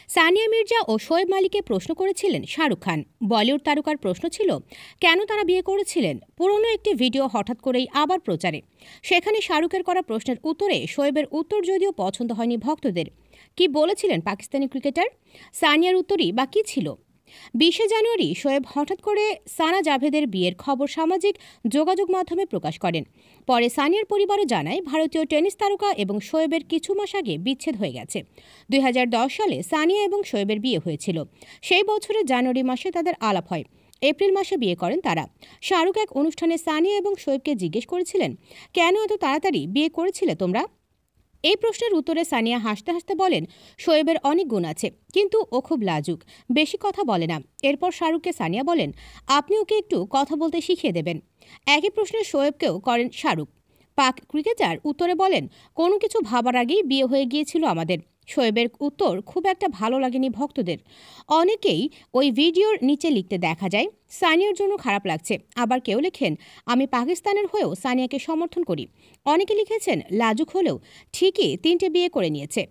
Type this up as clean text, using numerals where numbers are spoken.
সানিয়া মির্জা ও শোয়েব মালিককে প্রশ্ন করেছিলেন শাহরুখ খান। বলিউড তারকার প্রশ্ন ছিল কেন তারা বিয়ে করেছিলেন। পুরনো একটি ভিডিও হঠাৎ করেই আবার প্রচারে। সেখানে শাহরুখের করা প্রশ্নের উত্তরে শোয়েবের উত্তর যদিও পছন্দ হয়নি ভক্তদের। কি বলেছিলেন পাকিস্তানি ক্রিকেটার? সানিয়ার উত্তরই বা কী ছিল? 20শে জানুয়ারি শোয়েব হঠাৎ করে সানা জাভেদের বিয়ের খবর সামাজিক যোগাযোগ মাধ্যমে প্রকাশ করেন। পরে সানিয়ার পরিবারও জানায় ভারতীয় টেনিস তারকা এবং শোয়েবের কিছু মাস আগে বিচ্ছেদ হয়ে গেছে। 2010 সালে সানিয়া এবং শোয়েবের বিয়ে হয়েছিল। সেই বছরের জানুয়ারি মাসে তাদের আলাপ হয়। এপ্রিল মাসে বিয়ে করেন তারা। শাহরুখ এক অনুষ্ঠানে সানিয়া এবং শোয়েবকে জিজ্ঞেস করেছিলেন, কেন এত তাড়াতাড়ি বিয়ে করেছিলে তোমরা? এই প্রশ্নের উত্তরে সানিয়া হাসতে হাসতে বলেন, শোয়েবের অনেক গুণ আছে, কিন্তু ও খুব লাজুক, বেশি কথা বলে না। এরপর শাহরুখকে সানিয়া বলেন, আপনি ওকে একটু কথা বলতে শিখিয়ে দেবেন। একই প্রশ্নে শোয়েবকেও করেন শাহরুখ। পাক ক্রিকেটার উত্তরে বলেন, কোনো কিছু ভাবার আগেই বিয়ে হয়ে গিয়েছিল আমাদের। শোয়েবের উত্তর খুব একটা ভালো লাগেনি ভক্তদের। অনেকেই ওই ভিডিওর নিচে লিখতে দেখা যায়, সানিয়ার জন্য খারাপ লাগছে। আবার কেউ লেখেন, আমি পাকিস্তানের হয়েও সানিয়াকে সমর্থন করি। অনেকে লিখেছেন, লাজুক হলেও ঠিকই 3টে বিয়ে করে নিয়েছে।